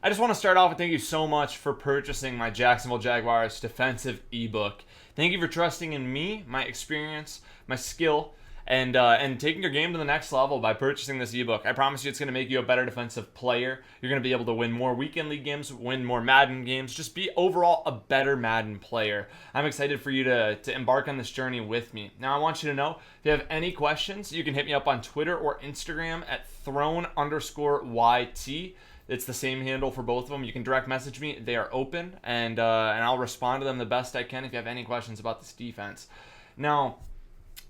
I just want to start off with thank you so much for purchasing my Jacksonville Jaguars defensive ebook. Thank you for trusting in me, my experience, my skill, and taking your game to the next level by purchasing this ebook. I promise you it's going to make you a better defensive player. You're going to be able to win more weekend league games, win more Madden games, just be overall a better Madden player. I'm excited for you to embark on this journey with me. Now I want you to know, if you have any questions, you can hit me up on Twitter or Instagram at throne_YT. It's the same handle for both of them. You can direct message me. They are open, and I'll respond to them the best I can if you have any questions about this defense. Now,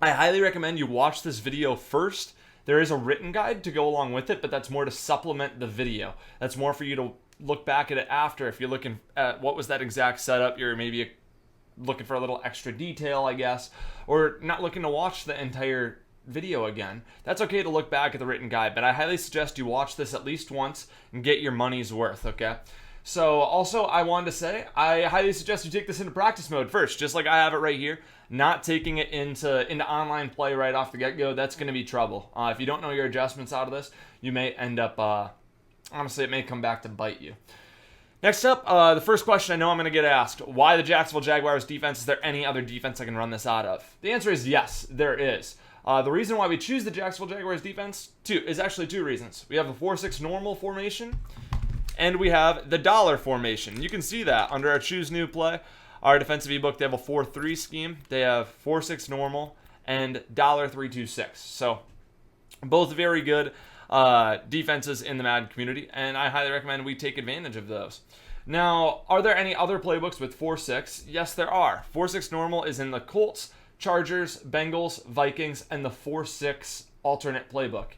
I highly recommend you watch this video first. There is a written guide to go along with it, but that's more to supplement the video. That's more for you to look back at it after. If you're looking at what was that exact setup, you're maybe looking for a little extra detail, I guess, or not looking to watch the entire video again. That's okay to look back at the written guide, but I highly suggest you watch this at least once and get your money's worth, okay? So also I wanted to say, I highly suggest you take this into practice mode first, just like I have it right here. Not taking it into online play right off the get-go. That's going to be trouble. If you don't know your adjustments out of this, you may end up, honestly, it may come back to bite you. Next up, the first question I know I'm going to get asked, why the Jacksonville Jaguars defense? Is there any other defense I can run this out of? The answer is yes, there is. The reason why we choose the Jacksonville Jaguars defense is actually two reasons. We have the 4-6 normal formation, and we have the dollar formation. You can see that under our choose new play. Our defensive ebook, they have a 4-3 scheme. They have 4-6 normal and $3-2-6. So both very good defenses in the Madden community, and I highly recommend we take advantage of those. Now, are there any other playbooks with 4-6? Yes, there are. 4-6 normal is in the Colts, Chargers, Bengals, Vikings, and the 4-6 alternate playbook.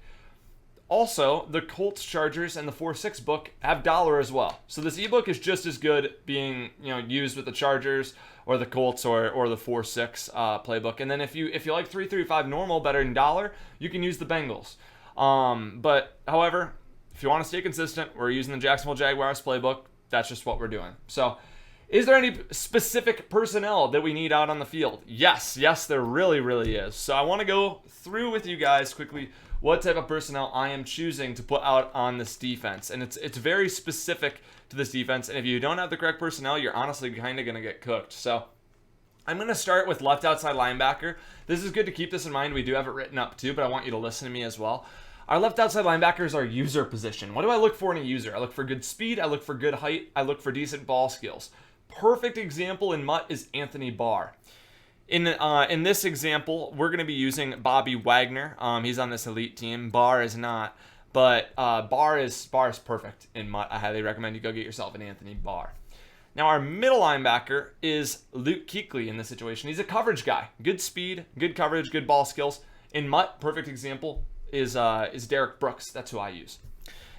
Also, the Colts, Chargers, and the 4-6 book have dollar as well. So this ebook is just as good being used with the Chargers or the Colts or the 4-6 playbook. And then if you like 3-3-5 normal better than dollar, you can use the Bengals. But however, if you want to stay consistent, we're using the Jacksonville Jaguars playbook. That's just what we're doing. So, is there any specific personnel that we need out on the field? Yes, there really, really is. So I want to go through with you guys quickly what type of personnel I am choosing to put out on this defense. And it's very specific to this defense. And if you don't have the correct personnel, you're honestly kind of going to get cooked. So I'm going to start with left outside linebacker. This is good to keep this in mind. We do have it written up too, but I want you to listen to me as well. Our left outside linebacker is our user position. What do I look for in a user? I look for good speed. I look for good height. I look for decent ball skills. Perfect example in Mutt is Anthony Barr. In this example, we're going to be using Bobby Wagner. He's on this elite team. Barr is not, but Barr is perfect in Mutt. I highly recommend you go get yourself an Anthony Barr. Now our middle linebacker is Luke Kuechly in this situation. He's a coverage guy. Good speed, good coverage, good ball skills. In Mutt, perfect example is Derek Brooks. That's who I use.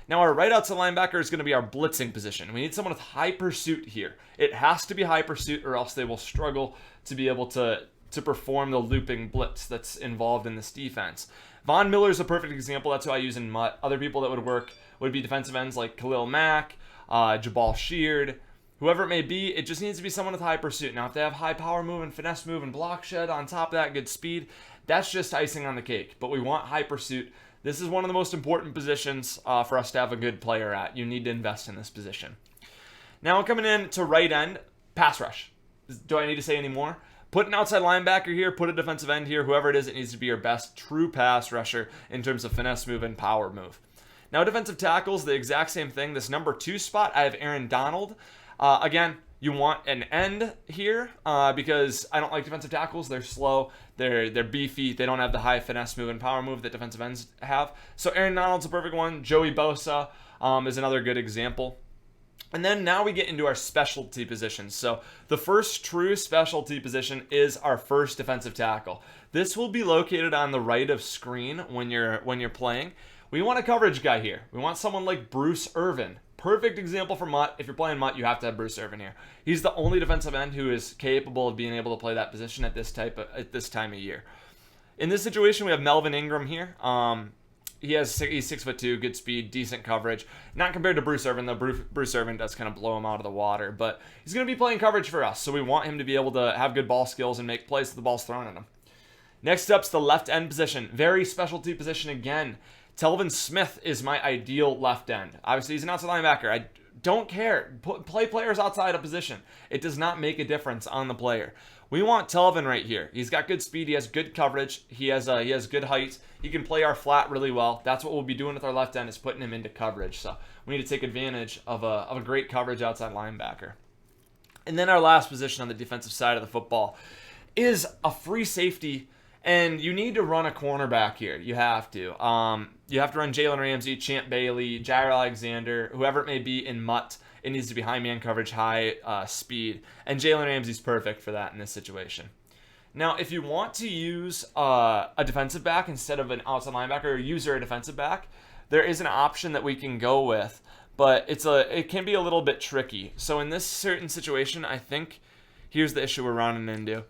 Now our right outside linebacker is going to be our blitzing position. We need someone with high pursuit here. It has to be high pursuit or else they will struggle to be able to perform the looping blitz that's involved in this defense. Von Miller is a perfect example. That's who I use in Mutt. Other people that would work would be defensive ends like Khalil Mack, Jabal Sheard, whoever it may be. It just needs to be someone with high pursuit. Now if they have high power move and finesse move and block shed on top of that, good speed, that's just icing on the cake. But we want high pursuit. This is one of the most important positions for us to have a good player at. You need to invest in this position. Now coming in to right end, pass rush. Do I need to say any more? Put an outside linebacker here, put a defensive end here, whoever it is, it needs to be your best true pass rusher in terms of finesse move and power move. Now defensive tackles, the exact same thing. This number 2 spot, I have Aaron Donald. Again, you want an end here because I don't like defensive tackles. They're slow, they're beefy, they don't have the high finesse move and power move that defensive ends have. So Aaron Donald's a perfect one. Joey Bosa is another good example. And then now we get into our specialty positions. So the first true specialty position is our first defensive tackle. This will be located on the right of screen when you're playing. We want a coverage guy here. We want someone like Bruce Irvin. Perfect example for Mutt. If you're playing Mutt, you have to have Bruce Irvin here. He's the only defensive end who is capable of being able to play that position at this time of year. In this situation, we have Melvin Ingram here. He's 6'2", good speed, decent coverage. Not compared to Bruce Irvin, though. Bruce Irvin does kind of blow him out of the water, but he's going to be playing coverage for us, so we want him to be able to have good ball skills and make plays with the ball's thrown at him. Next up's the left end position. Very specialty position again. Telvin Smith is my ideal left end. Obviously, he's an outside linebacker. I don't care. Play players outside of position. It does not make a difference on the player. We want Telvin right here. He's got good speed. He has good coverage. He has good height. He can play our flat really well. That's what we'll be doing with our left end, is putting him into coverage. So we need to take advantage of a great coverage outside linebacker. And then our last position on the defensive side of the football is a free safety. And you need to run a cornerback here. You have to. You have to run Jalen Ramsey, Champ Bailey, Jair Alexander, whoever it may be in Mutt. It needs to be high man coverage, high speed. And Jalen Ramsey's perfect for that in this situation. Now, if you want to use a defensive back instead of an outside linebacker, or user a defensive back, there is an option that we can go with. But it can be a little bit tricky. So in this certain situation, I think here's the issue we're running into.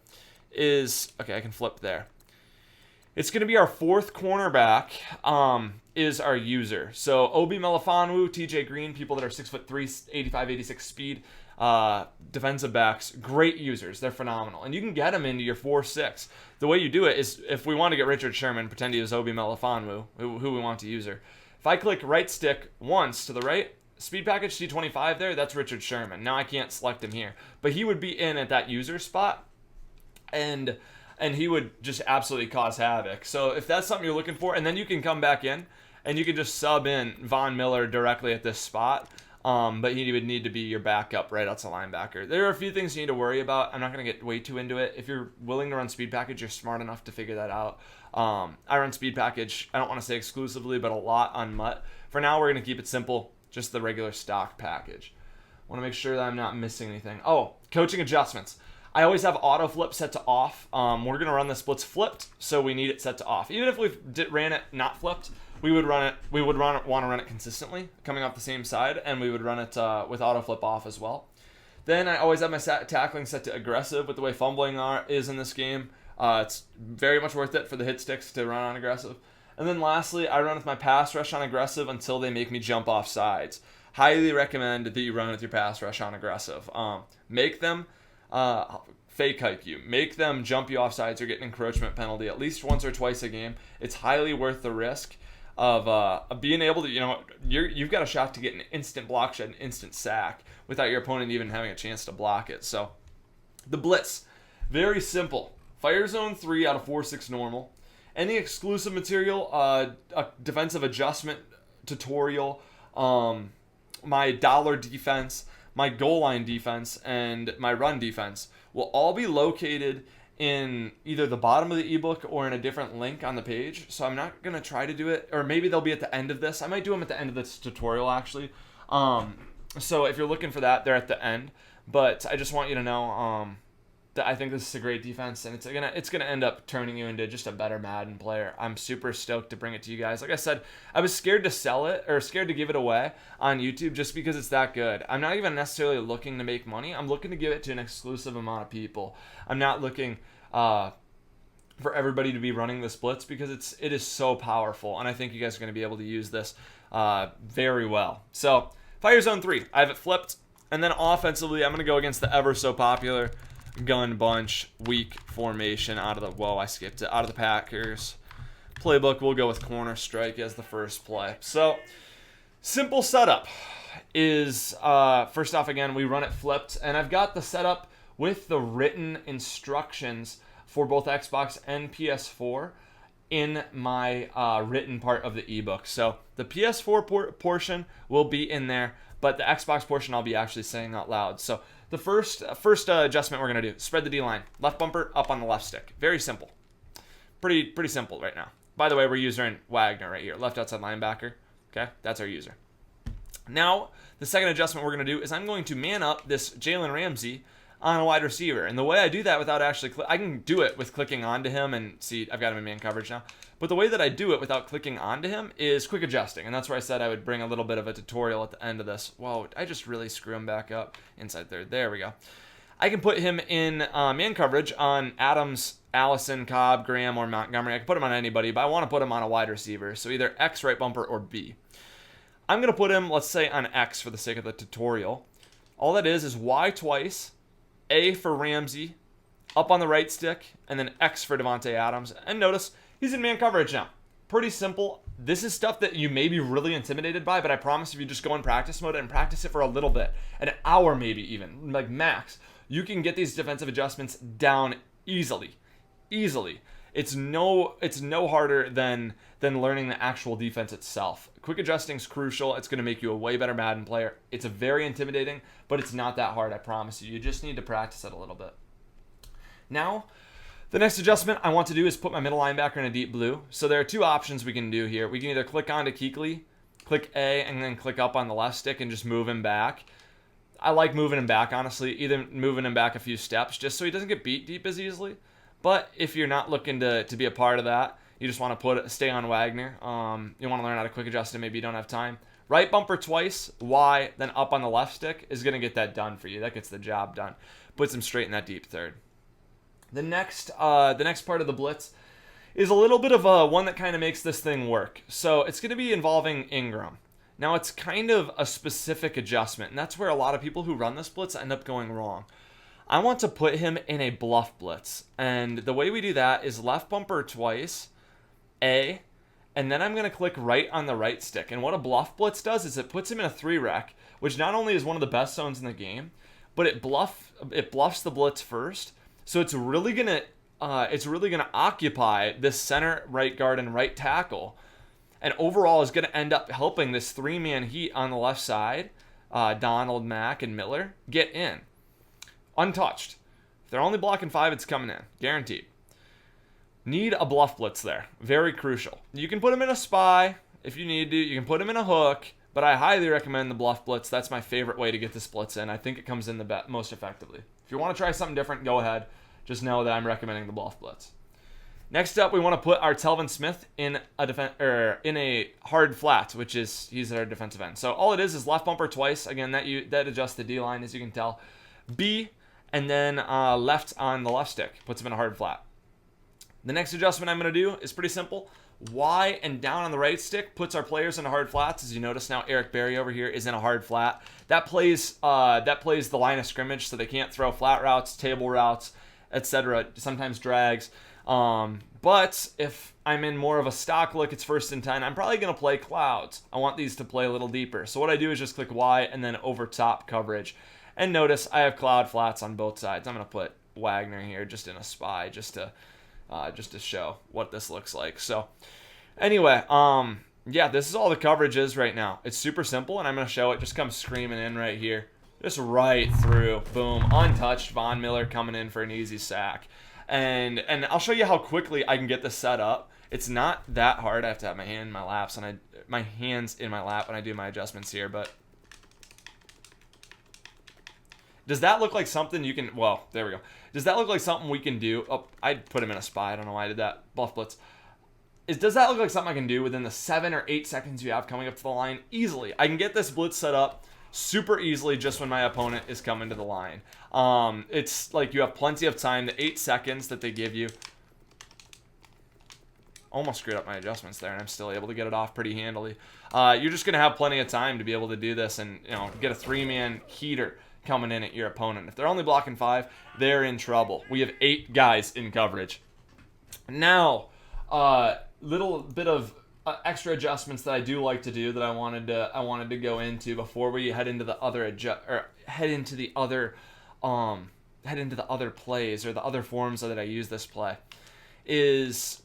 Okay, I can flip there. It's going to be our fourth cornerback is our user. So Obi Melifonwu, TJ Green, people that are 6'3", 85, 86 speed, defensive backs, great users. They're phenomenal. And you can get them into your 4-6. The way you do it is, if we want to get Richard Sherman, pretend he is Obi Melifonwu, who we want to user. If I click right stick once to the right, speed package T25 there, that's Richard Sherman. Now I can't select him here. But he would be in at that user spot. And he would just absolutely cause havoc. So if that's something you're looking for, and then you can come back in, and you can just sub in Von Miller directly at this spot, but he would need to be your backup right outside linebacker. There are a few things you need to worry about. I'm not going to get way too into it. If you're willing to run speed package, you're smart enough to figure that out. I run speed package, I don't want to say exclusively, but a lot on Mutt. For now, we're going to keep it simple, just the regular stock package. I want to make sure that I'm not missing anything. Oh, coaching adjustments. I always have auto flip set to off. We're going to run the splits flipped, so we need it set to off. Even if we ran it not flipped, we would want to run it consistently, coming off the same side, and we would run it with auto flip off as well. Then I always have my tackling set to aggressive. With the way fumbling is in this game, it's very much worth it for the hit sticks to run on aggressive. And then lastly, I run with my pass rush on aggressive until they make me jump off sides. Highly recommend that you run with your pass rush on aggressive. Make them fake hike you. Make them jump you off sides or get an encroachment penalty at least once or twice a game. It's highly worth the risk of being able to, you've got a shot to get an instant block shed, an instant sack without your opponent even having a chance to block it. So the blitz, very simple. Fire zone 3 out of 4-6 normal. Any exclusive material, a defensive adjustment tutorial, my dollar defense, my goal line defense, and my run defense will all be located in either the bottom of the ebook or in a different link on the page. So I'm not going to try to do it, or maybe they'll be at the end of this. I might do them at the end of this tutorial, actually. So if you're looking for that, they're at the end. But I just want you to know that I think this is a great defense, and it's gonna end up turning you into just a better Madden player. I'm super stoked to bring it to you guys. Like I said, I was scared to sell it, or scared to give it away on YouTube just because it's that good. I'm not even necessarily looking to make money. I'm looking to give it to an exclusive amount of people. I'm not looking for everybody to be running the splits because it is so powerful, and I think you guys are going to be able to use this very well. So Fire Zone 3, I have it flipped, and then offensively, I'm going to go against the ever so popular gun bunch weak formation out of the Packers playbook. We'll go with corner strike as the first play. So simple setup is first off, again, we run it flipped, and I've got the setup with the written instructions for both Xbox and PS4 in my written part of the ebook. So the PS4 portion will be in there, but the Xbox portion I'll be actually saying out loud. So the first adjustment we're going to do, spread the D-line. Left bumper up on the left stick. Very simple. Pretty simple right now. By the way, we're using Wagner right here, left outside linebacker. Okay, that's our user. Now, the second adjustment we're going to do is I'm going to man up this Jalen Ramsey on a wide receiver. And the way I do that without actually I can do it with clicking onto him and see I've got him in man coverage now. But the way that I do it without clicking onto him is quick adjusting. And that's where I said I would bring a little bit of a tutorial at the end of this. Whoa, I just really screw him back up. Inside third. There we go. I can put him in man coverage on Adams, Allison, Cobb, Graham, or Montgomery. I can put him on anybody, but I want to put him on a wide receiver. So either X right bumper or B. I'm going to put him, let's say, on X for the sake of the tutorial. All that is Y twice, A for Ramsey, up on the right stick, and then X for Devontae Adams. And notice, he's in man coverage now. Pretty simple. This is stuff that you may be really intimidated by, but I promise if you just go in practice mode and practice it for a little bit, an hour maybe even, like max, you can get these defensive adjustments down easily. It's no harder than learning the actual defense itself. Quick adjusting is crucial. It's going to make you a way better Madden player. It's a very intimidating, but it's not that hard, I promise you. You just need to practice it a little bit. Now, the next adjustment I want to do is put my middle linebacker in a deep blue. So there are two options we can do here. We can either click onto Kuechly, click A, and then click up on the left stick and just move him back. I like moving him back, honestly, either moving him back a few steps just so he doesn't get beat deep as easily. But if you're not looking to be a part of that, you just want to stay on Wagner. You want to learn how to quick adjust and maybe you don't have time. Right bumper twice, Y, then up on the left stick is going to get that done for you. That gets the job done. Puts him straight in that deep third. The next part of the blitz is a little bit of one that kind of makes this thing work. So it's going to be involving Ingram. Now it's kind of a specific adjustment, and that's where a lot of people who run this blitz end up going wrong. I want to put him in a bluff blitz, and the way we do that is left bumper twice, A, and then I'm going to click right on the right stick. And what a bluff blitz does is it puts him in a 3-rec, which not only is one of the best zones in the game, but it bluffs the blitz first. So it's really gonna occupy this center, right guard, and right tackle, and overall is gonna end up helping this 3-man heat on the left side, Donald, Mack, and Miller, get in untouched. If they're only blocking 5, it's coming in, guaranteed. Need a bluff blitz there, very crucial. You can put him in a spy if you need to. You can put him in a hook, but I highly recommend the bluff blitz. That's my favorite way to get this blitz in. I think it comes in the most effectively. If you want to try something different, go ahead. Just know that I'm recommending the bluff blitz. Next up, we want to put our Telvin Smith in a hard flat, which is he's our defensive end. So all it is left bumper twice. Again, that adjusts the D line, as you can tell. B, and then left on the left stick puts him in a hard flat. The next adjustment I'm going to do is pretty simple. Y and down on the right stick puts our players in hard flats. As you notice now, Eric Berry over here is in a hard flat. That plays the line of scrimmage, so they can't throw flat routes, table routes, etc. Sometimes drags. But if I'm in more of a stock look, it's 1st and 10, I'm probably going to play clouds. I want these to play a little deeper. So what I do is just click Y and then over top coverage. And notice I have cloud flats on both sides. I'm going to put Wagner here just in a spy just to show what this looks like. So anyway, yeah, this is all the coverage is right now. It's super simple, and I'm going to show it. Just come screaming in right here. Just right through. Boom. Untouched. Von Miller coming in for an easy sack. And I'll show you how quickly I can get this set up. It's not that hard. I have to have my hands in my lap when I do my adjustments here, but does that look like something you can... Well, there we go. Does that look like something we can do? Oh, I'd put him in a spy. I don't know why I did that. Bluff blitz. Does that look like something I can do within the 7 or 8 seconds you have coming up to the line? Easily. I can get this blitz set up super easily just when my opponent is coming to the line. It's like you have plenty of time. The 8 seconds that they give you. Almost screwed up my adjustments there, and I'm still able to get it off pretty handily. You're just going to have plenty of time to be able to do this and get a 3-man heater coming in at your opponent. If they're only blocking 5, they're in trouble. We have 8 guys in coverage. Now, little bit of extra adjustments that I do like to do that I wanted to go into before we head into the other plays or the other forms that I use this play is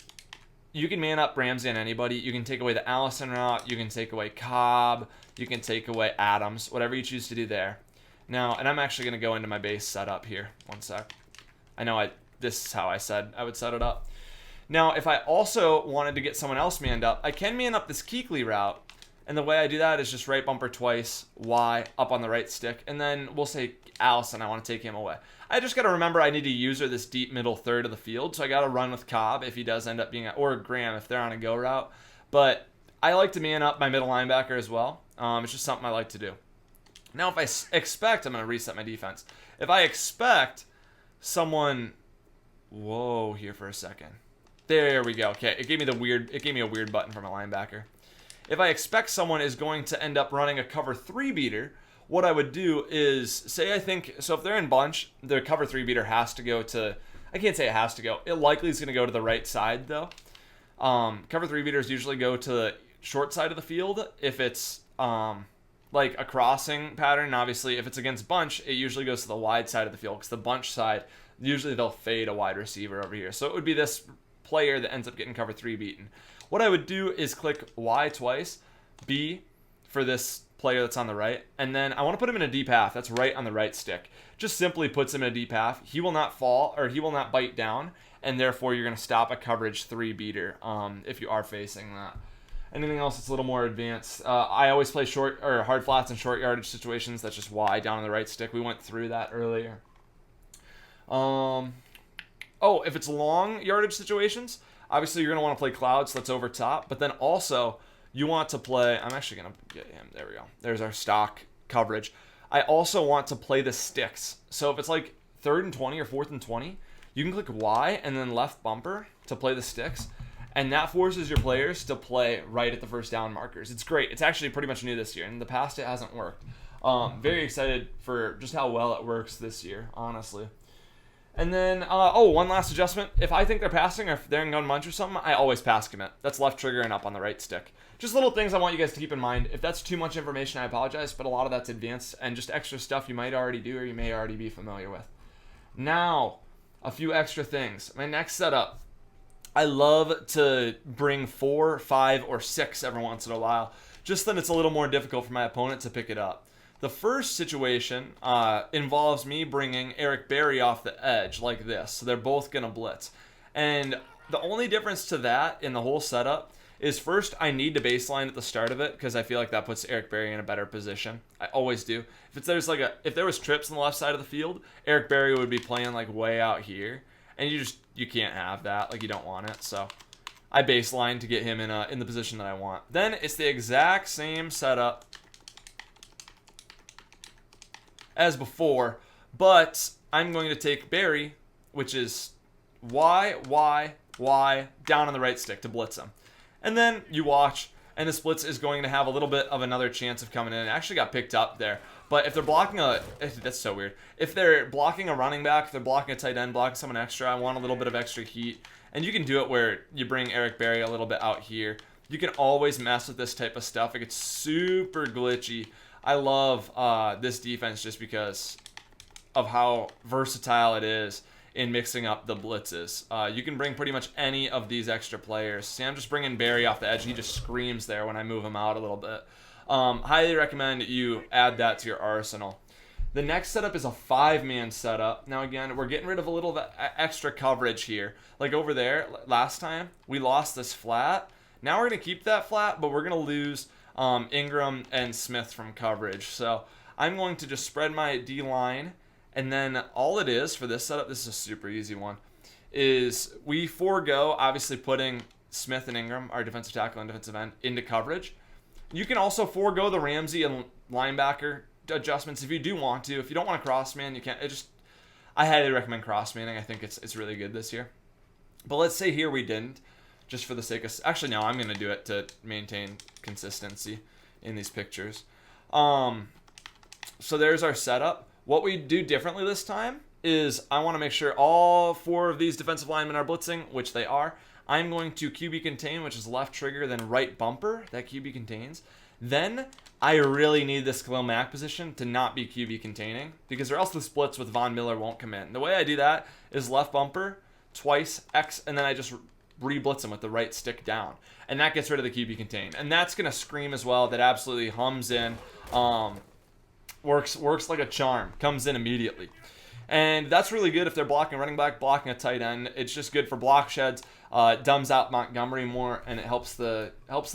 you can man up Ramsey on anybody. You can take away the Allison route. You can take away Cobb. You can take away Adams. Whatever you choose to do there. Now, and I'm actually going to go into my base setup here. One sec. I know this is how I said I would set it up. Now, if I also wanted to get someone else manned up, I can man up this Kuechly route. And the way I do that is just right bumper twice, Y, up on the right stick. And then we'll say Allison, I want to take him away. I just got to remember I need to user this deep middle third of the field. So I got to run with Cobb if he does end up being, or Graham if they're on a go route. But I like to man up my middle linebacker as well. It's just something I like to do. Now, if I expect, I'm going to reset my defense. If I expect someone, whoa, here for a second. There we go. Okay, it gave me a weird button for my linebacker. If I expect someone is going to end up running a cover 3 beater, what I would do is say if they're in bunch, their cover 3 beater has to go to, I can't say it has to go. It likely is going to go to the right side though. Cover 3 beaters usually go to the short side of the field if it's like a crossing pattern. And obviously, if it's against bunch, it usually goes to the wide side of the field because the bunch side, usually they'll fade a wide receiver over here. So it would be this player that ends up getting cover 3 beaten. What I would do is click Y twice, B for this player that's on the right, and then I want to put him in a deep half. That's right on the right stick. Just simply puts him in a deep half. He will not fall, or he will not bite down, and therefore you're going to stop a coverage 3 beater if you are facing that. Anything else that's a little more advanced? I always play short or hard flats and short yardage situations. That's just Y down on the right stick. We went through that earlier. Oh, if it's long yardage situations, obviously you're going to want to play clouds. That's over top. But then also you want to play, I'm actually going to get him. There we go. There's our stock coverage. I also want to play the sticks. So if it's like 3rd and 20 or 4th and 20, you can click Y and then left bumper to play the sticks. And that forces your players to play right at the first down markers. It's great. It's actually pretty much new this year. In the past, it hasn't worked. Very excited for just how well it works this year, honestly. And then, one last adjustment. If I think they're passing or if they're in gun bunch or something, I always pass commit. That's left trigger and up on the right stick. Just little things I want you guys to keep in mind. If that's too much information, I apologize, but a lot of that's advanced and just extra stuff you might already do or you may already be familiar with. Now, a few extra things. My next setup, I love to bring 4, 5, or 6 every once in a while, just then it's a little more difficult for my opponent to pick it up. The first situation involves me bringing Eric Berry off the edge like this. So they're both going to blitz. And the only difference to that in the whole setup is first I need to baseline at the start of it because I feel like that puts Eric Berry in a better position. I always do. If there was trips on the left side of the field, Eric Berry would be playing like way out here. And you can't have that. Like you don't want it. So I baseline to get him in the position that I want. Then it's the exact same setup as before, but I'm going to take Barry, which is Y, Y, Y, down on the right stick to blitz him. And then you watch, and this blitz is going to have a little bit of another chance of coming in. It actually got picked up there. But if they're blocking that's so weird. If they're blocking a running back, if they're blocking a tight end, blocking someone extra, I want a little bit of extra heat. And you can do it where you bring Eric Berry a little bit out here. You can always mess with this type of stuff. It gets super glitchy. I love this defense just because of how versatile it is in mixing up the blitzes. You can bring pretty much any of these extra players. See, I'm just bringing Barry off the edge. He just screams there when I move him out a little bit. Highly recommend you add that to your arsenal. The next setup is a 5-man setup. Now, again, we're getting rid of a little of extra coverage here. Like over there, last time, we lost this flat. Now we're going to keep that flat, but we're going to lose Ingram and Smith from coverage. So I'm going to just spread my D-line, and then all it is for this setup, this is a super easy one, is we forego, obviously, putting Smith and Ingram, our defensive tackle and defensive end, into coverage. You can also forego the Ramsey and linebacker adjustments if you do want to. If you don't want to cross-man, you can't. I highly recommend cross-manning. I think it's really good this year. But let's say here we didn't, just for the sake of... Actually, no, I'm going to do it to maintain consistency in these pictures. So there's our setup. What we do differently this time is I want to make sure all 4 of these defensive linemen are blitzing, which they are. I'm going to QB contain, which is left trigger, then right bumper, that QB contains. Then I really need this Khalil Mack position to not be QB containing, because or else the splits with Von Miller won't come in. The way I do that is left bumper, twice, X, and then I just re-blitz him with the right stick down. And that gets rid of the QB contain. And that's going to scream as well. That absolutely hums in. Works like a charm. Comes in immediately. And that's really good if they're blocking a running back, blocking a tight end. It's just good for block sheds. It dumbs out Montgomery more, and it helps the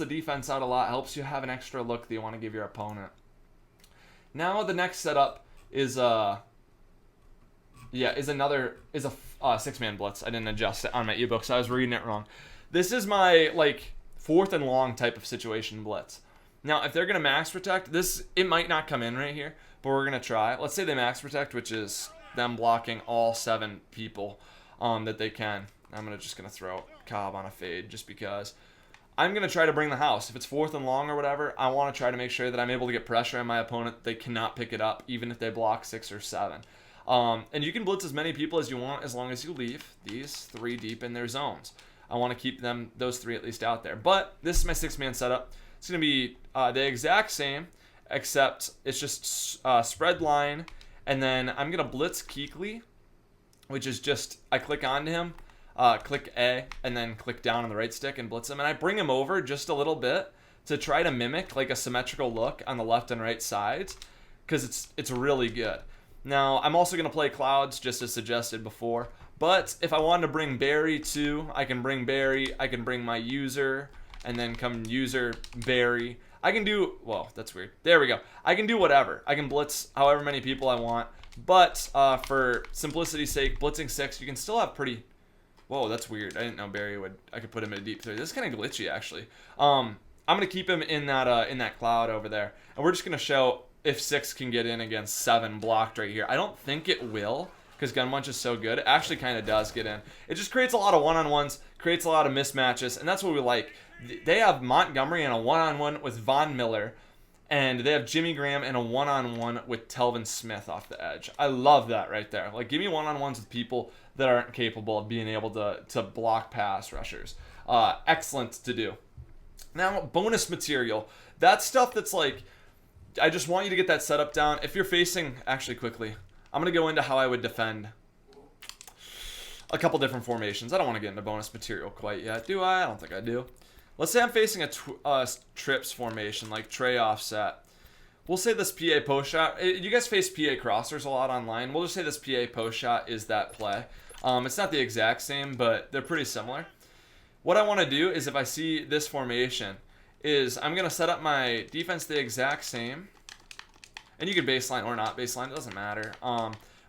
defense out a lot. It helps you have an extra look that you want to give your opponent. Now the next setup is a 6-man blitz. I didn't adjust it on my ebook, so I was reading it wrong. This is my 4th and long type of situation blitz. Now, if they're gonna max protect, it might not come in right here, but we're gonna try. Let's say they max protect, which is them blocking all 7 people that they can. I'm just gonna throw Cobb on a fade just because I'm gonna try to bring the house. If it's 4th and long or whatever, I want to try to make sure that I'm able to get pressure on my opponent. They cannot pick it up, even if they block 6 or 7. And you can blitz as many people as you want as long as you leave these 3 deep in their zones. I want to keep those 3 at least out there. But this is my 6-man setup. It's going to be the exact same, except it's just spread line. And then I'm going to blitz Kuechly, which is just, I click onto him, click A, and then click down on the right stick and blitz him. And I bring him over just a little bit to try to mimic like a symmetrical look on the left and right sides, because it's really good. Now, I'm also going to play clouds, just as suggested before. But if I wanted to bring Barry too, I can bring Barry. I can bring my user, and then come user Barry. I can do, whoa, that's weird. There we go. I can do whatever. I can blitz however many people I want. But for simplicity's sake, blitzing 6, you can still have pretty, whoa, that's weird. I didn't know Barry I could put him in a deep 3. This is kind of glitchy, actually. I'm going to keep him in that cloud over there. And we're just going to show if 6 can get in against 7 blocked right here. I don't think it will, because Gun Bunch is so good. It actually kind of does get in. It just creates a lot of one-on-ones, creates a lot of mismatches, and that's what we like. They have Montgomery in a one-on-one with Von Miller, and they have Jimmy Graham in a one-on-one with Telvin Smith off the edge. I love that right there. Like, give me one-on-ones with people that aren't capable of being able to block pass rushers. Excellent to do. Now, bonus material. That's stuff that's like, I just want you to get that setup down. If you're facing, actually quickly, I'm going to go into how I would defend a couple different formations. I don't want to get into bonus material quite yet, do I? I don't think I do. Let's say I'm facing a trips formation, like tray offset. We'll say this PA post shot. You guys face PA crossers a lot online. We'll just say this PA post shot is that play. It's not the exact same, but they're pretty similar. What I want to do is, if I see this formation, is I'm going to set up my defense the exact same. And you can baseline or not baseline, it doesn't matter.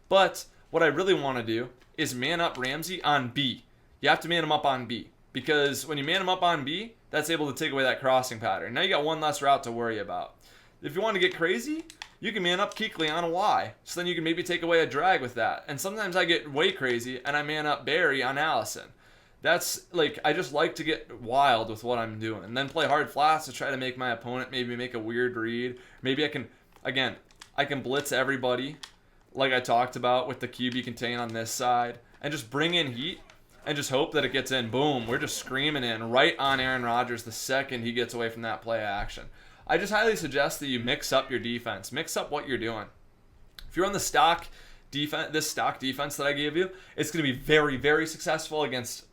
But what I really want to do is man up Ramsey on B. You have to man him up on B, because when you man him up on B, that's able to take away that crossing pattern. Now you got one less route to worry about. If you want to get crazy, you can man up Kuechly on a Y. So then you can maybe take away a drag with that. And sometimes I get way crazy and I man up Barry on Allison. That's like, I just like to get wild with what I'm doing. And then play hard flats to try to make my opponent maybe make a weird read. Maybe I can blitz everybody like I talked about with the QB contain on this side. And just bring in heat and just hope that it gets in. Boom, we're just screaming in right on Aaron Rodgers the second he gets away from that play action. I just highly suggest that you mix up your defense. Mix up what you're doing. If you're on the stock defense, this stock defense that I gave you, it's going to be very, very successful against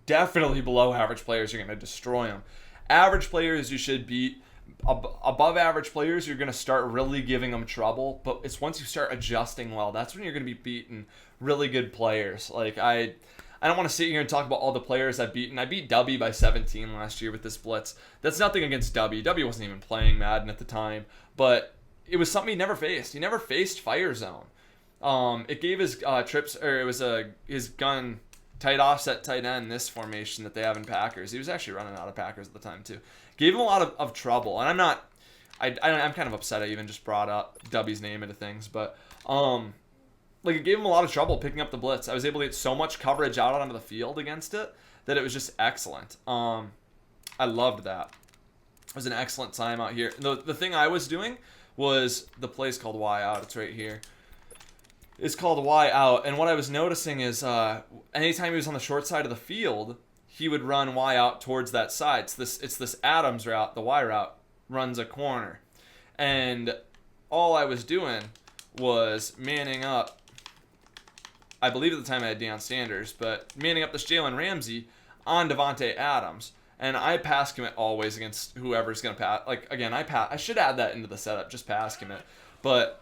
definitely below average players. You're going to destroy them. Average players you should beat. Above average players, you're going to start really giving them trouble. But it's once you start adjusting well, that's when you're going to be beating really good players. Like, I don't want to sit here and talk about all the players I've beaten. I beat Dubby by 17 last year with this blitz. That's nothing against Dubby. Dubby wasn't even playing Madden at the time. But it was something he never faced. He never faced Fire Zone. It gave his trips, or it was his gun tight offset tight end, this formation that they have in Packers. He was actually running out of Packers at the time too. Gave him a lot of trouble. And I'm kind of upset I even just brought up Dubby's name into things. But like, it gave him a lot of trouble picking up the blitz. I was able to get so much coverage out onto the field against it that it was just excellent. I loved that. It was an excellent time out here. The thing I was doing was, the play's called Y out. It's right here. It's called Y out. And what I was noticing is anytime he was on the short side of the field, he would run Y out towards that side. It's this Adams route. The Y route runs a corner. And all I was doing was manning up, I believe at the time I had Deion Sanders, but manning up this Jalen Ramsey on Devontae Adams. And I pass commit always against whoever's going to pass. Like, again, I should add that into the setup, just pass commit. But,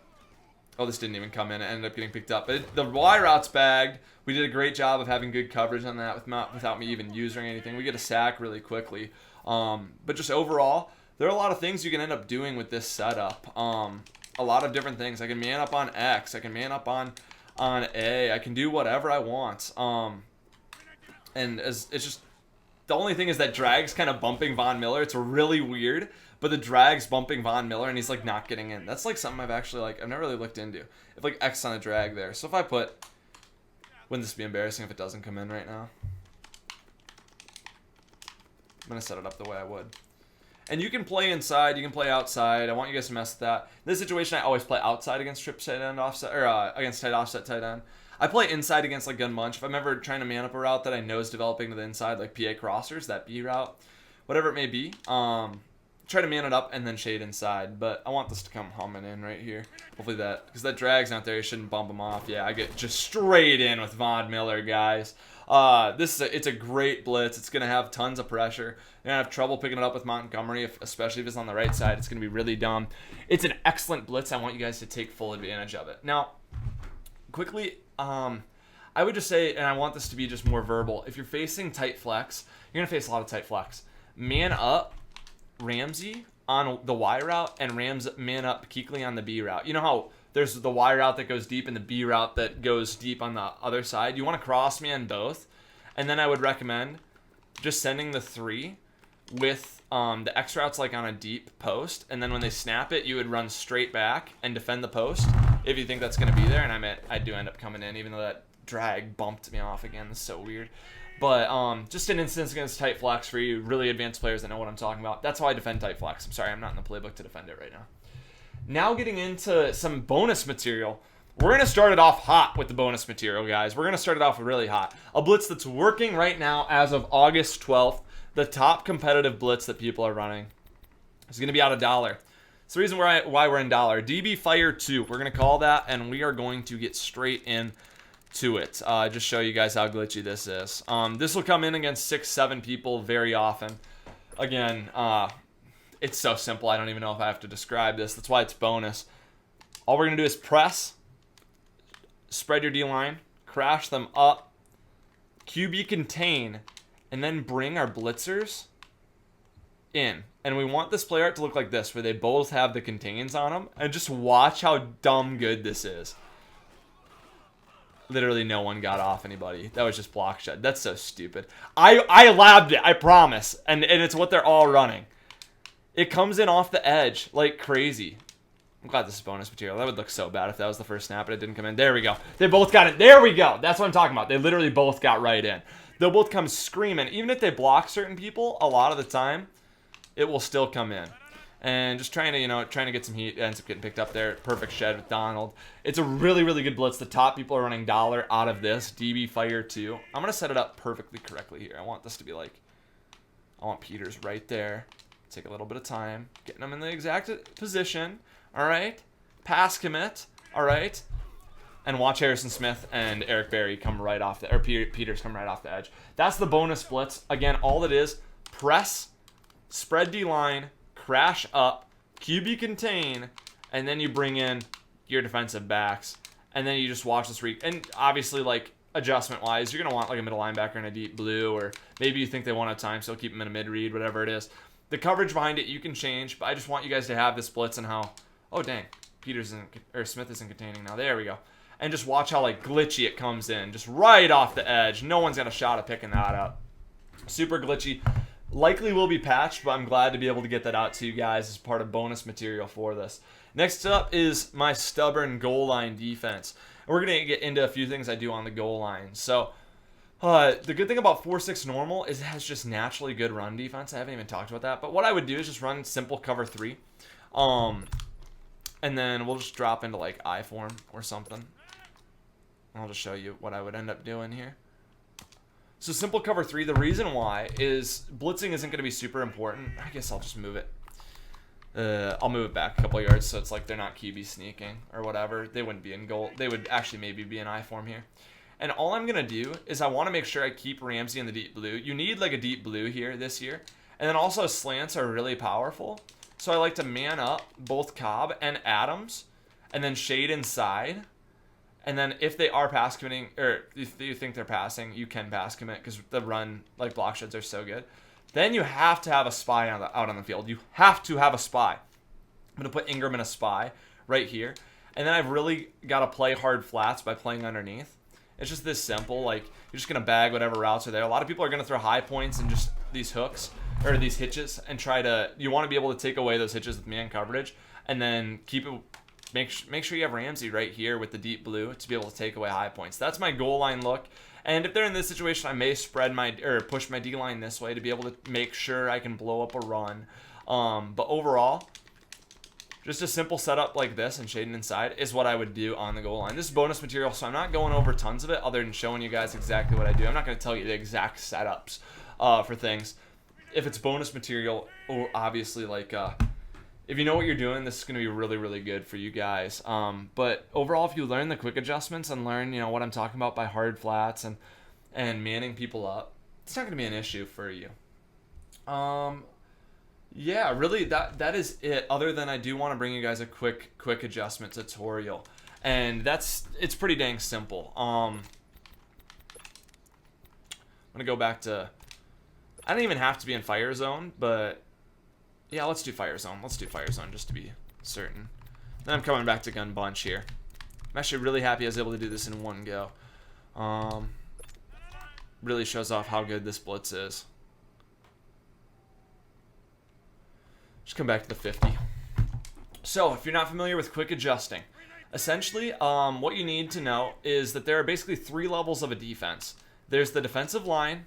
oh, this didn't even come in. It ended up getting picked up. But the Y route's bagged. We did a great job of having good coverage on that without me even using anything. We get a sack really quickly. But just overall, there are a lot of things you can end up doing with this setup. A lot of different things. I can man up on X. I can man up on A. I can do whatever I want. And it's just, the only thing is that drag's kind of bumping Von Miller. It's really weird, but the drag's bumping Von Miller and he's like not getting in. That's like something I've never really looked into. If like X on a drag there. So if I wouldn't this be embarrassing if it doesn't come in right now? I'm going to set it up the way I would. And you can play inside, you can play outside. I want you guys to mess with that. In this situation, I always play outside against trip tight end offset, or against tight offset tight end. I play inside against like gun munch. If I'm ever trying to man up a route that I know is developing to the inside, like PA crossers, that B route, whatever it may be, try to man it up and then shade inside. But I want this to come humming in right here. Hopefully that, because that drag's not there, you shouldn't bump him off. Yeah, I get just straight in with Von Miller, guys. It's a great blitz. It's going to have tons of pressure. You're going to have trouble picking it up with Montgomery, especially if it's on the right side. It's going to be really dumb. It's an excellent blitz. I want you guys to take full advantage of it. Now, quickly, I would just say, and I want this to be just more verbal, if you're facing tight flex, you're going to face a lot of tight flex. Man up Ramsey on the Y route and man up Kuechly on the B route. You know how there's the Y route that goes deep and the B route that goes deep on the other side? You want to cross man both. And then I would recommend just sending the 3 with the X routes like on a deep post. And then when they snap it, you would run straight back and defend the post if you think that's going to be there. And I do end up coming in, even though that drag bumped me off again. That's so weird. But just an instance against tight flex for you really advanced players that know what I'm talking about. That's how I defend tight flex. I'm sorry, I'm not in the playbook to defend it right now. Now getting into some bonus material. We're going to start it off hot with the bonus material, guys. We're going to start it off really hot. A blitz that's working right now as of August 12th. The top competitive blitz that people are running is going to be out $1. It's the reason why we're in $. DB Fire 2. We're going to call that, and we are going to get straight in to it. Just show you guys how glitchy this is. This will come in against 6-7 people very often. Again, it's so simple. I don't even know if I have to describe this. That's why it's bonus. All we're going to do is press, spread your D-line, crash them up, QB contain, and then bring our blitzers in. And we want this play art to look like this, where they both have the contains on them. And just watch how dumb good this is. Literally no one got off anybody. That was just block shed. That's so stupid. I labbed it, I promise. And it's what they're all running. It comes in off the edge like crazy. I'm glad this is bonus material. That would look so bad if that was the first snap and it didn't come in. There we go. They both got it. There we go. That's what I'm talking about. They literally both got right in. They'll both come screaming. Even if they block certain people, a lot of the time, it will still come in. And just trying to get some heat. Ends up getting picked up there. Perfect shed with Donald. It's a really, really good blitz. The top people are running $1 out of this. DB Fire 2. I'm going to set it up perfectly correctly here. I want this to be like, I want Peters right there. Take a little bit of time. Getting them in the exact position. All right. Pass commit. All right. And watch Harrison Smith and Eric Berry come right off the, or Peters come right off the edge. That's the bonus blitz. Again, all it is, press, spread D-line, crash up, QB contain, and then you bring in your defensive backs. And then you just watch this and obviously, like, adjustment-wise, you're going to want, like, a middle linebacker in a deep blue, or maybe you think they want a time, so keep them in a mid-read, whatever it is. The coverage behind it, you can change, but I just want you guys to have this blitz and how, oh, dang, Smith isn't containing now. There we go. And just watch how, like, glitchy it comes in. Just right off the edge. No one's got a shot at picking that up. Super glitchy. Likely will be patched, but I'm glad to be able to get that out to you guys as part of bonus material for this. Next up is my stubborn goal line defense. And we're going to get into a few things I do on the goal line. So, the good thing about 4-6 normal is it has just naturally good run defense. I haven't even talked about that. But what I would do is just run simple cover 3. And then we'll just drop into, like, I form or something. I'll just show you what I would end up doing here. So simple cover 3, the reason why is blitzing isn't going to be super important. I guess I'll just move it. I'll move it back a couple yards so it's like they're not QB sneaking or whatever. They wouldn't be in goal. They would actually maybe be in I form here. And all I'm going to do is I want to make sure I keep Ramsey in the deep blue. You need like a deep blue here this year. And then also slants are really powerful. So I like to man up both Cobb and Adams and then shade inside. And then if they are pass committing, or if you think they're passing, you can pass commit because the run, like block sheds, are so good. Then you have to have a spy out on the field. You have to have a spy. I'm going to put Ingram in a spy right here. And then I've really got to play hard flats by playing underneath. It's just this simple. Like, you're just going to bag whatever routes are there. A lot of people are going to throw high points and just these hooks, or these hitches, and try to, you want to be able to take away those hitches with man coverage, and then keep it. Make sure you have Ramsey right here with the deep blue to be able to take away high points. That's my goal line look. And if they're in this situation, I may push my D-line this way to be able to make sure I can blow up a run. But overall, just a simple setup like this and shading inside is what I would do on the goal line. This is bonus material, so I'm not going over tons of it other than showing you guys exactly what I do. I'm not going to tell you the exact setups for things. If it's bonus material, or obviously, like, if you know what you're doing, this is going to be really, really good for you guys. But overall, if you learn the quick adjustments and learn, you know, what I'm talking about by hard flats and manning people up, it's not going to be an issue for you. Yeah, really, that is it. Other than I do want to bring you guys a quick adjustment tutorial, and it's pretty dang simple. I'm gonna go back to. I don't even have to be in fire zone, but yeah, let's do fire zone. Let's do fire zone just to be certain. Then I'm coming back to gun bunch here. I'm actually really happy I was able to do this in one go. Really shows off how good this blitz is. Just come back to the 50. So, if you're not familiar with quick adjusting, essentially, what you need to know is that there are basically 3 levels of a defense. There's the defensive line,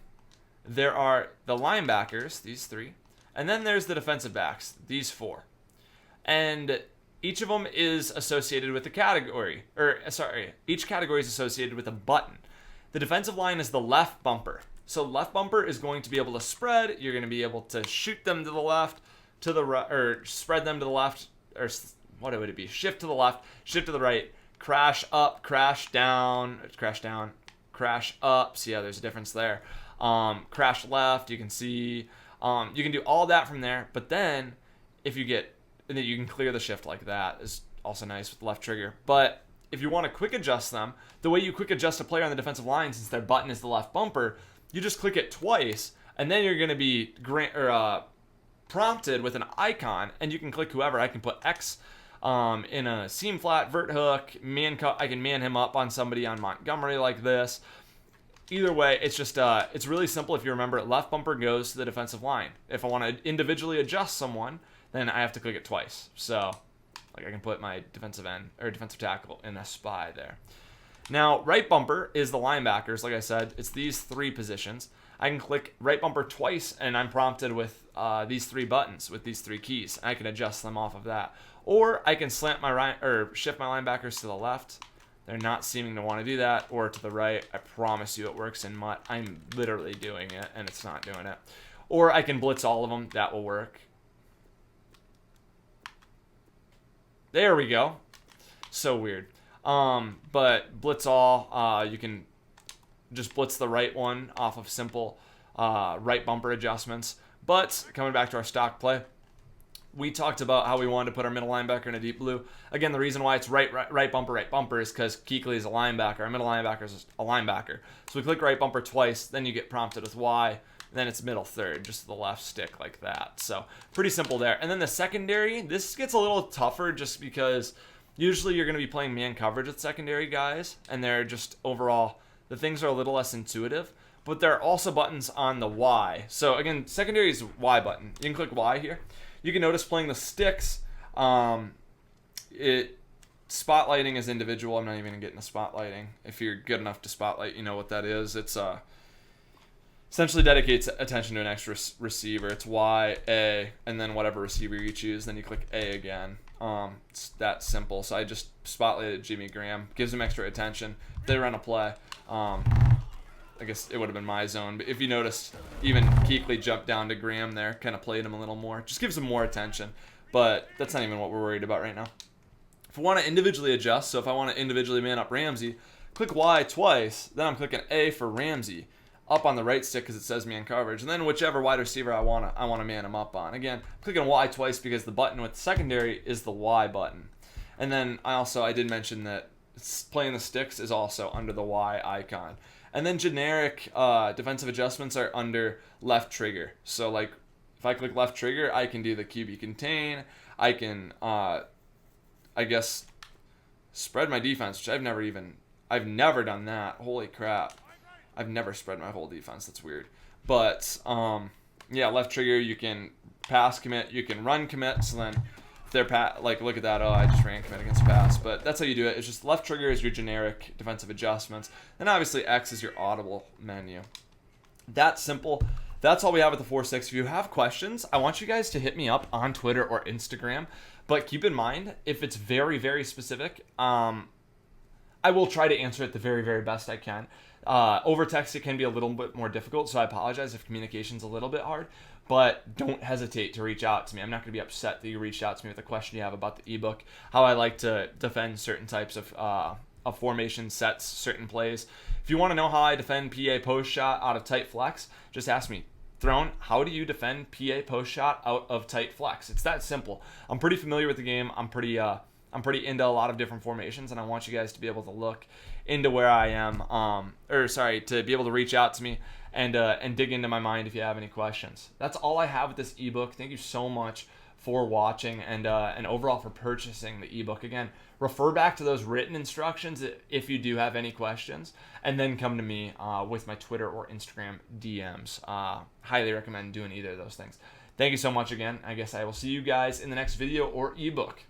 there are the linebackers, these 3, and then there's the defensive backs, these 4. And each of them is associated with a category, each category is associated with a button. The defensive line is the left bumper. So left bumper is going to be able to spread, you're going to be able to shoot them to the left, to the right, or spread them to the left, or what would it be? Shift to the left, shift to the right, crash up, crash down, crash up. See how there's a difference there. Crash left, you can see. You can do all that from there, but then if you get, and then you can clear the shift like that is also nice with the left trigger. But if you want to quick adjust them, the way you quick adjust a player on the defensive line, since their button is the left bumper, you just click it twice, and then you're going to be prompted with an icon, and you can click whoever. I can put X in a seam flat, vert hook, I can man him up on somebody on Montgomery like this. Either way, it's just it's really simple. If you remember, left bumper goes to the defensive line. If I want to individually adjust someone, then I have to click it twice. So, like, I can put my defensive end or defensive tackle in a spy there. Now, right bumper is the linebackers. Like I said, it's these 3 positions. I can click right bumper twice, and I'm prompted with these 3 buttons, with these 3 keys. I can adjust them off of that, or I can shift my linebackers to the left. They're not seeming to want to do that, or to the right. I promise you, it works in Mutt. I'm literally doing it, and it's not doing it. Or I can blitz all of them. That will work. There we go. So weird. But blitz all. You can just blitz the right one off of simple right bumper adjustments. But coming back to our stock play, we talked about how we wanted to put our middle linebacker in a deep blue. Again, the reason why it's right bumper is because Kuechly is a linebacker. Our middle linebacker is a linebacker. So we click right bumper twice, then you get prompted with Y, and then it's middle third, just the left stick like that. So pretty simple there. And then the secondary, this gets a little tougher just because usually you're going to be playing man coverage with secondary guys, and they're just overall, the things are a little less intuitive. But there are also buttons on the Y. So again, secondary is Y button. You can click Y here. You can notice playing the sticks, spotlighting is individual. I'm not even going to get into spotlighting. If you're good enough to spotlight, you know what that is. It's essentially dedicates attention to an extra receiver. It's Y, A, and then whatever receiver you choose. Then you click A again. It's that simple. So I just spotlighted Jimmy Graham. Gives him extra attention. They run a play. I guess it would have been my zone, but if you noticed, even Kuechly jumped down to Graham there, kind of played him a little more. Just gives him more attention, but that's not even what we're worried about right now. If I want to individually adjust, so if I want to individually man up Ramsey, click Y twice, then I'm clicking A for Ramsey, up on the right stick because it says man coverage, and then whichever wide receiver I want to man him up on. Again, clicking Y twice because the button with secondary is the Y button. And then I did mention that playing the sticks is also under the Y icon. And then generic defensive adjustments are under left trigger. So like if I click left trigger, I can do the QB contain. I can, I guess, spread my defense, which I've never done that. Holy crap. I've never spread my whole defense. That's weird. But yeah, left trigger, you can pass commit, you can run commit. So then if they're like, look at that. Oh, I just ran commit against pass. But that's how you do it. It's just left trigger is your generic defensive adjustments. Then obviously X is your audible menu. That's simple. that's all we have with the 4.6. If you have questions, I want you guys to hit me up on Twitter or Instagram. But keep in mind, if it's very, very specific, I will try to answer it the very, very best I can. Over text, it can be a little bit more difficult, so I apologize if communication's a little bit hard. But don't hesitate to reach out to me. I'm not going to be upset that you reached out to me with a question you have about the ebook, how I like to defend certain types of formation sets, certain plays. If you want to know how I defend PA post shot out of tight flex, just ask me. Throne, how do you defend PA post shot out of tight flex? It's that simple. I'm pretty familiar with the game. I'm pretty into a lot of different formations, and I want you guys to be able to look into where I am, to be able to reach out to me and dig into my mind if you have any questions. That's all I have with this ebook. Thank you so much for watching and overall for purchasing the ebook. Again, refer back to those written instructions if you do have any questions, and then come to me with my Twitter or Instagram DMs. Highly recommend doing either of those things. Thank you so much again. I guess I will see you guys in the next video or ebook.